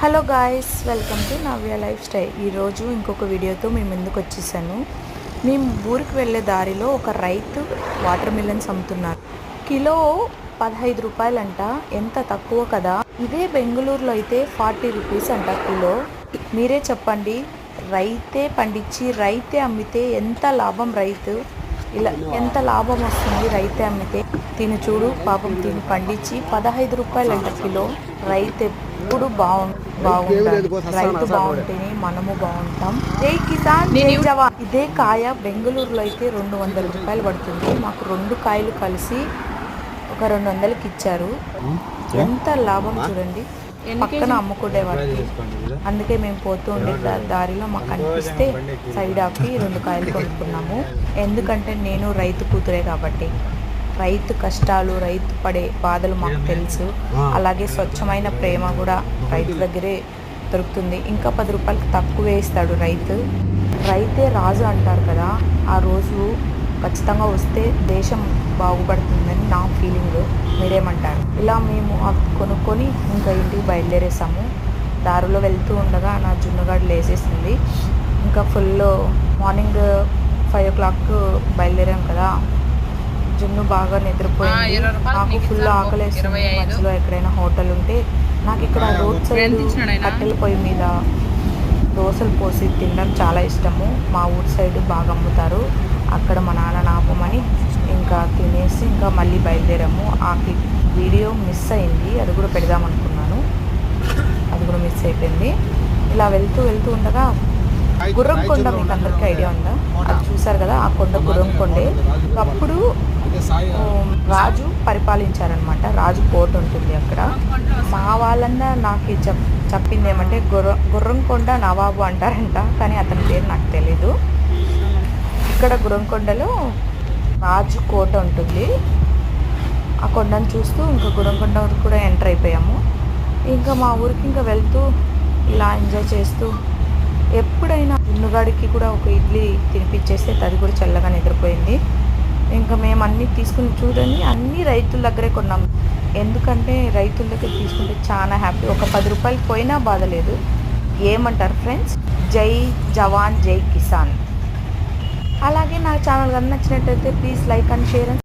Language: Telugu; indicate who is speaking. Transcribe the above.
Speaker 1: Hello guys, welcome to Navya life style. ఈరోజు ఇంకొక వీడియోతో మేము ముందుకు వచ్చేసాను. మేము ఊరికి వెళ్ళే దారిలో ఒక రైతు వాటర్ మిలన్స్ అమ్ముతున్నారు. కిలో 15 రూపాయలంట. ఎంత తక్కువ కదా. ఇదే బెంగళూరులో అయితే 40 రూపీస్ అంట కిలో. మీరే చెప్పండి, రైతే పండించి రైతే అమ్మితే ఎంత లాభం. రైతు ఇలా ఎంత లాభం వస్తుంది రైతే అమ్మితే. తిని చూడు పాపం, తిని పండించి 15 రూపాయలంట కిలో. రైతు ఎప్పుడు బాగుంటాడు. రైతు బాగుంటేనే మనము బాగుంటాం. జై కిసాన్ జై జవాన్. ఇదే కాయ బెంగళూరులో అయితే 200 రూపాయలు పడుతుంది. మాకు 2 కాయలు కలిసి ఒక 200కి ఇచ్చారు. ఎంత లాభం చూడండి. పక్కన అమ్ముకునే వారికి. అందుకే మేము పోతూ ఉండే దారిలో మాకు అనిపిస్తే సైడ్ ఆపి 2 కాయలు కొనుక్కున్నాము. ఎందుకంటే నేను రైతు కూతురే కాబట్టి రైతు కష్టాలు, రైతు పడే బాధలు మాకు తెలుసు. అలాగే స్వచ్ఛమైన ప్రేమ కూడా రైతు దగ్గరే దొరుకుతుంది. ఇంకా 10 రూపాయలకి తక్కువే ఇస్తాడు రైతు. రైతే రాజు అంటారు కదా, ఆ రోజు ఖచ్చితంగా వస్తే దేశం బాగుపడుతుందని నా ఫీలింగ్. మీరేమంటారు? ఇలా మేము కొనుక్కొని ఇంకా ఇంటికి బయలుదేరేసాము. దారిలో వెళ్తూ ఉండగా నా జున్నుగాడు లేసేసింది. ఇంకా ఫుల్ మార్నింగ్ 5 o'clock బయలుదేరాం కదా. జున్ను బాగా నిద్రపోయింది. నాకు ఫుల్ ఆకలేస్తుంది. మధ్యలో ఎక్కడైనా హోటల్ ఉంటే, నాకు ఇక్కడ రోడ్ సైడ్ కట్టెల పొయ్యి మీద దోశలు పోసి తినడం చాలా ఇష్టము. మా ఊరి సైడ్ బాగా అమ్ముతారు. అక్కడ మా నాన్న నాపమని ఇంకా తినేసి ఇంకా మళ్ళీ బయలుదేరాము. ఆ వీడియో మిస్ అయింది, అది కూడా పెడదామనుకున్నాను, అది కూడా మిస్ అయిపోయింది. ఇలా వెళ్తూ ఉండగా గుర్రం కొండ, మీకు అందరికీ ఐడియా ఉందా? అది చూసారు కదా, ఆ కొండ గుర్రం కొండే. అప్పుడు రాజు పరిపాలించారనమాట. రాజు కోట ఉంటుంది అక్కడ. మా వాళ్ళన్నా నాకు చెప్పింది ఏమంటే గుర్రం కొండ నవాబు అంటారంట, కానీ అతని పేరు నాకు తెలీదు. ఇక్కడ గుర్రంకొండలో రాజు కోట ఉంటుంది. ఆ కొండను చూస్తూ ఇంకా గుర్రంకొండ కూడా ఎంటర్ అయిపోయాము. ఇంకా మా ఊరికి ఇంకా వెళ్తూ ఇలా ఎంజాయ్ చేస్తూ, ఎప్పుడైనా జున్నుగాడికి కూడా ఒక ఇడ్లీ తినిపించేస్తే అది కూడా చల్లగా నిద్రపోయింది. ఇంకా మేము అన్నీ తీసుకుని చూడండి, అన్నీ రైతుల దగ్గరే కొన్నాము. ఎందుకంటే రైతుల దగ్గర తీసుకుంటే చాలా హ్యాపీ. ఒక 10 రూపాయలు పోయినా బాధ లేదు. ఏమంటారు ఫ్రెండ్స్? జై జవాన్ జై కిసాన్. అలాగే నా ఛానల్ కానీ నచ్చినట్టయితే ప్లీజ్ లైక్ అండ్ షేర్.